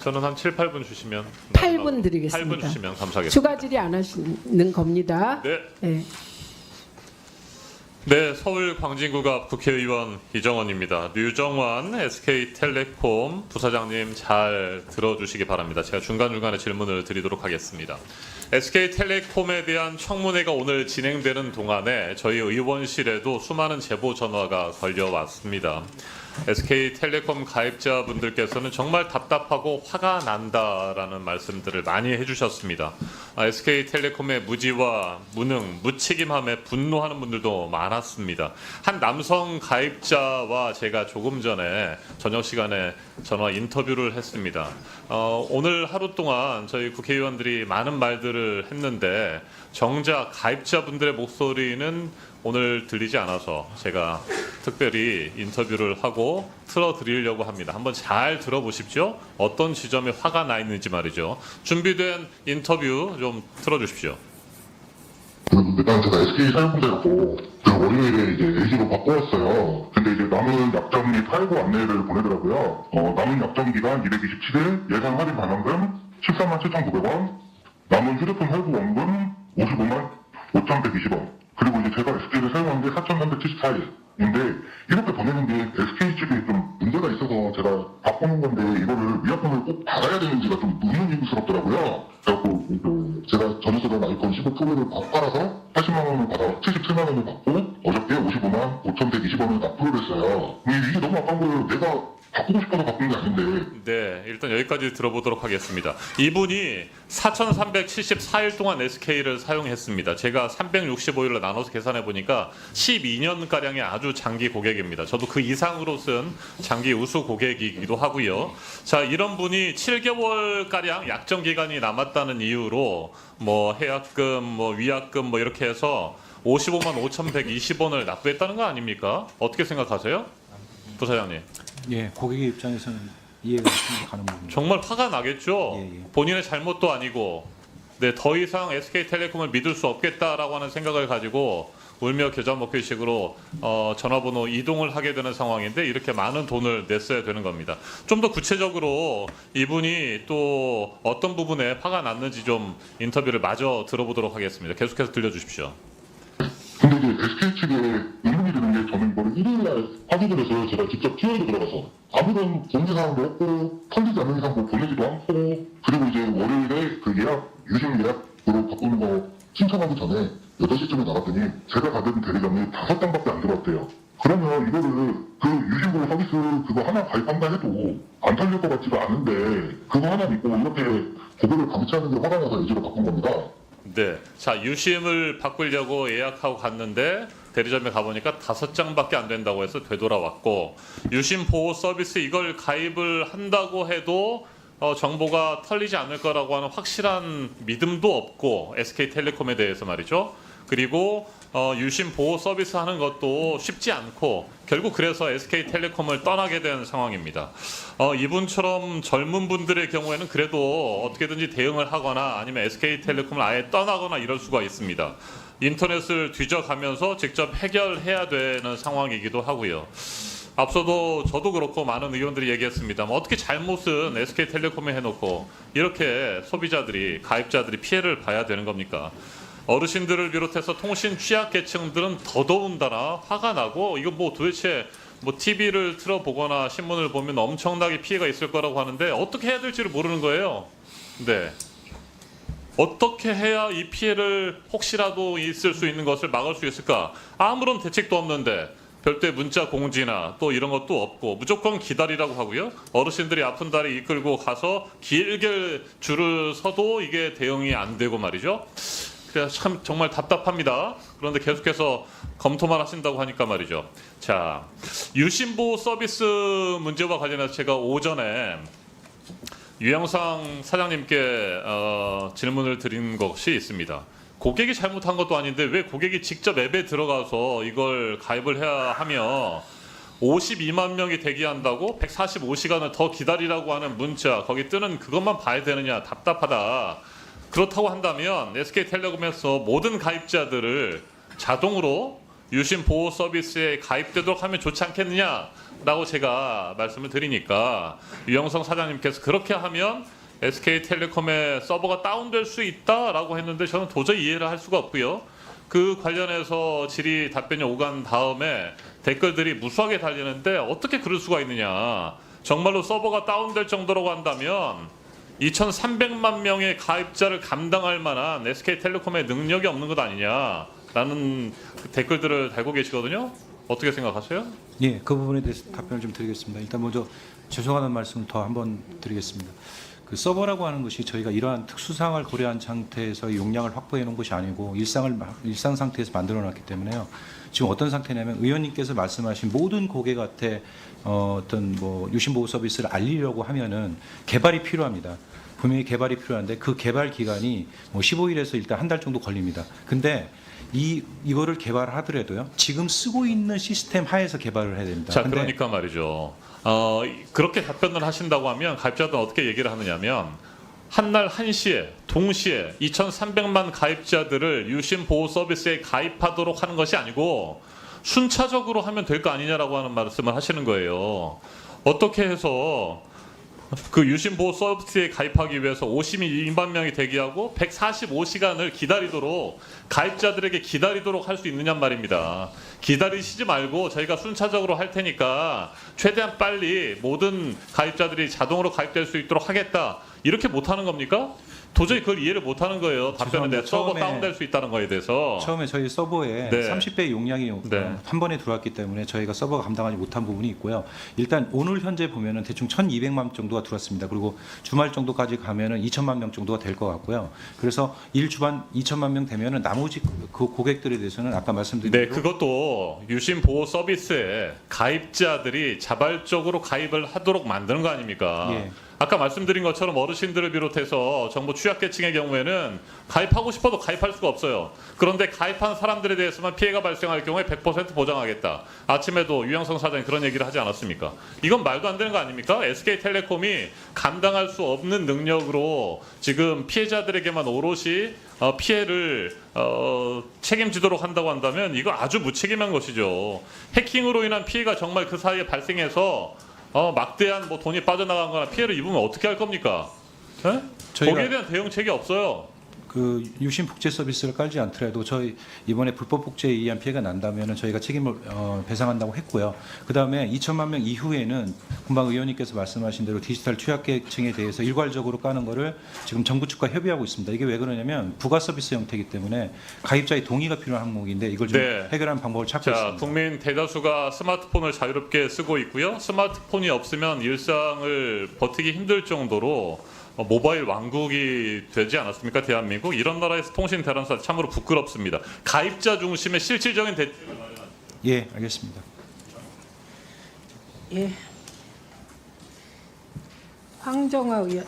저는 한 7, 8분 주시면 8분 드리겠습니다. 8분 주시면 감사하겠습니다. 추가 질의 안 하시는 겁니다. 네. 네. 네, 서울 광진구갑 국회의원 이정원입니다. 류정환 SK텔레콤 부사장님 잘 들어주시기 바랍니다. 제가 중간중간에 질문을 드리도록 하겠습니다. SK텔레콤에 대한 청문회가 오늘 진행되는 동안에 저희 의원실에도 수많은 제보 전화가 걸려왔습니다. SK텔레콤 가입자분들께서는 정말 답답하고 화가 난다라는 말씀들을 많이 해주셨습니다. SK텔레콤의 무지와 무능, 무책임함에 분노하는 분들도 많았습니다. 한 남성 가입자와 제가 조금 전에 저녁 시간에 전화 인터뷰를 했습니다. 오늘 하루 동안 저희 국회의원들이 많은 말들을 했는데 정작 가입자분들의 목소리는 오늘 들리지 않아서 제가 특별히 인터뷰를 하고 틀어드리려고 합니다. 한번 잘 들어보십시오. 어떤 지점에 화가 나 있는지 말이죠. 준비된 인터뷰 좀 틀어주십시오. 일단 제가 SK 사용자였고 월요일에 이제 LG로 바꿔왔어요. 근데 이제 남은 약정 및 할부 안내를 보내더라고요. 남은 약정 기간 227일, 예상 할인 반환금 13만 7,900원, 남은 휴대폰 할부 원금 55만 5,120원. 그리고 이제 제가 SK를 사용한 게 4,374일인데 이렇게 보내는 게 SK 측에 좀 문제가 있어서 제가 바꾸는 건데 이거를 위약금을 꼭 받아야 되는지가 좀 의문스럽더라고요. 그래갖고 제가 전에 쓰던 아이폰 15 프로를 팔아서 80만 원을 받아 77만 원을 받고 어저께 55만 5,120원을 납부를 했어요. 이게 너무 아까운 거예요. 내가 바꾸고 싶어서 바꾼 게 아닌데. 네, 일단 여기까지 들어보도록 하겠습니다. 이분이 4,374일 동안 SK를 사용했습니다. 제가 365일로 나눠서 계산해 보니까 12년가량의 아주 장기 고객입니다. 저도 그 이상으로 쓴 장기 우수 고객이기도 하고요. 자, 이런 분이 7개월가량 약정 기간이 남았다는 이유로 뭐 해약금, 뭐 위약금 뭐 이렇게 해서 55만 5,120원을 납부했다는 거 아닙니까? 어떻게 생각하세요? 부사장님. 예, 고객의 입장에서는 이해가 가는 부분입니다. 정말 화가 나겠죠. 예, 예. 본인의 잘못도 아니고, 네, 더 이상 SK텔레콤을 믿을 수 없겠다라고 하는 생각을 가지고 울며 겨자 먹기식으로 전화번호 이동을 하게 되는 상황인데 이렇게 많은 돈을 냈어야 되는 겁니다. 좀 더 구체적으로 이분이 또 어떤 부분에 화가 났는지 좀 인터뷰를 마저 들어보도록 하겠습니다. 계속해서 들려주십시오. 근데 이제 SK 측에 의문이 드는 게 저는 이걸 1일날 확인을 해서 제가 직접 TA에 들어가서 아무런 공지사항도 없고 털리지 않는 이상 뭐 보내지도 않고 그리고 이제 월요일에 그 예약, 유심 예약으로 바꾸는 거 신청하기 전에 8시쯤에 나갔더니 제가 받은 대리점이 5장밖에 안 들어왔대요. 그러면 이거를 그 유심보호 서비스 그거 하나 가입한다 해도 안 털릴 것 같지가 않은데 그거 하나 믿고 이렇게 고객을 방치하는 게 화가 나서 LG로 바꾼 겁니다. 네, 자 유심을 바꾸려고 예약하고 갔는데 대리점에 가보니까 5장밖에 안 된다고 해서 되돌아왔고 유심 보호 서비스 이걸 가입을 한다고 해도 정보가 털리지 않을 거라고 하는 확실한 믿음도 없고 SK텔레콤에 대해서 말이죠. 그리고 유심 보호 서비스 하는 것도 쉽지 않고 결국 그래서 SK텔레콤을 떠나게 된 상황입니다. 이분처럼 젊은 분들의 경우에는 그래도 어떻게든지 대응을 하거나 아니면 SK텔레콤을 아예 떠나거나 이럴 수가 있습니다. 인터넷을 뒤져가면서 직접 해결해야 되는 상황이기도 하고요. 앞서도 저도 그렇고 많은 의원들이 얘기했습니다. 어떻게 잘못은 SK텔레콤에 해놓고 이렇게 소비자들이 가입자들이 피해를 봐야 되는 겁니까? 어르신들을 비롯해서 통신 취약계층들은 더더군다나 화가 나고 이거 뭐 도대체 뭐 TV를 틀어보거나 신문을 보면 엄청나게 피해가 있을 거라고 하는데 어떻게 해야 될지를 모르는 거예요. 네. 어떻게 해야 이 피해를 혹시라도 있을 수 있는 것을 막을 수 있을까? 아무런 대책도 없는데 별도의 문자 공지나 또 이런 것도 없고 무조건 기다리라고 하고요. 어르신들이 아픈 다리 이끌고 가서 길게 줄을 서도 이게 대응이 안 되고 말이죠. 그래서 참 정말 답답합니다. 그런데 계속해서 검토만 하신다고 하니까 말이죠. 자, 유심보호 서비스 문제와 관련해서 제가 오전에 유영상 사장님께 질문을 드린 것이 있습니다. 고객이 잘못한 것도 아닌데 왜 고객이 직접 앱에 들어가서 이걸 가입을 해야 하며 52만 명이 대기한다고 145시간을 더 기다리라고 하는 문자 거기 뜨는 그것만 봐야 되느냐 답답하다. 그렇다고 한다면 SK텔레콤에서 모든 가입자들을 자동으로 유심 보호 서비스에 가입되도록 하면 좋지 않겠느냐라고 제가 말씀을 드리니까 유영성 사장님께서 그렇게 하면 SK텔레콤의 서버가 다운될 수 있다라고 했는데 저는 도저히 이해를 할 수가 없고요. 그 관련해서 질의 답변이 오간 다음에 댓글들이 무수하게 달리는데 어떻게 그럴 수가 있느냐. 정말로 서버가 다운될 정도라고 한다면 2,300만 명의 가입자를 감당할 만한 SK텔레콤의 능력이 없는 것 아니냐라는 댓글들을 달고 계시거든요. 어떻게 생각하세요? 예, 그 부분에 대해서 답변을 좀 드리겠습니다. 일단 먼저 죄송하다는 말씀을 더 한번 드리겠습니다. 그 서버라고 하는 것이 저희가 이러한 특수 상황을 고려한 상태에서 용량을 확보해 놓은 것이 아니고 일상 상태에서 만들어 놨기 때문에요. 지금 어떤 상태냐면 의원님께서 말씀하신 모든 고객한테 어떤 뭐 유심 보호 서비스를 알리려고 하면은 개발이 필요합니다. 분명히 개발이 필요한데 그 개발 기간이 뭐 15일에서 일단 한 달 정도 걸립니다. 근데 이거를 개발하더라도요. 지금 쓰고 있는 시스템 하에서 개발을 해야 됩니다. 자, 근데 그러니까 말이죠. 그렇게 답변을 하신다고 하면 가입자들은 어떻게 얘기를 하느냐면 한날 한시에 동시에 2,300만 가입자들을 유심 보호 서비스에 가입하도록 하는 것이 아니고 순차적으로 하면 될 거 아니냐라고 하는 말씀을 하시는 거예요. 어떻게 해서 그 유심 보호 서비스에 가입하기 위해서 52만 명이 대기하고 145시간을 기다리도록 가입자들에게 기다리도록 할 수 있느냐 말입니다. 기다리시지 말고 저희가 순차적으로 할 테니까 최대한 빨리 모든 가입자들이 자동으로 가입될 수 있도록 하겠다. 이렇게 못하는 겁니까? 도저히 그걸 이해를 못하는 거예요. 답변에 대해 서버 다운될 수 있다는 거에 대해서. 처음에 저희 서버에 네. 30배 용량이 네. 한 번에 들어왔기 때문에 저희가 서버가 감당하지 못한 부분이 있고요. 일단 오늘 현재 보면은 대충 1,200만 정도가 들어왔습니다. 그리고 주말 정도까지 가면은 2천만 명 정도가 될 것 같고요. 그래서 일주반 2천만 명 되면은 나머지 그 고객들에 대해서는 아까 말씀드린 네, 대로 그것도 유심 보호 서비스에 가입자들이 자발적으로 가입을 하도록 만드는 거 아닙니까? 예. 아까 말씀드린 것처럼 어르신들을 비롯해서 정부 취약계층의 경우에는 가입하고 싶어도 가입할 수가 없어요. 그런데 가입한 사람들에 대해서만 피해가 발생할 경우에 100% 보장하겠다. 아침에도 유영성 사장이 그런 얘기를 하지 않았습니까? 이건 말도 안 되는 거 아닙니까? SK텔레콤이 감당할 수 없는 능력으로 지금 피해자들에게만 오롯이 피해를 책임지도록 한다고 한다면 이거 아주 무책임한 것이죠. 해킹으로 인한 피해가 정말 그 사이에 발생해서 막대한 뭐 돈이 빠져나간 거나 피해를 입으면 어떻게 할 겁니까? 네? 거기에 대한 대응책이 없어요. 그 유심 복제 서비스를 깔지 않더라도 저희 이번에 불법 복제에 의한 피해가 난다면은 저희가 책임을 배상한다고 했고요. 그다음에 2천만 명 이후에는 금방 의원님께서 말씀하신 대로 디지털 취약계층에 대해서 일괄적으로 까는 거를 지금 정부 측과 협의하고 있습니다. 이게 왜 그러냐면 부가 서비스 형태이기 때문에 가입자의 동의가 필요한 항목인데 이걸 좀 네. 해결하는 방법을 찾고 자, 있습니다. 국민 대다수가 스마트폰을 자유롭게 쓰고 있고요. 스마트폰이 없으면 일상을 버티기 힘들 정도로 모바일 왕국이 되지 않았습니까? 대한민국. 이런 나라에서 통신 대란사 참으로 부끄럽습니다. 가입자 중심의 실질적인 대책을 예, 알겠습니다. 예. 황정아 의원.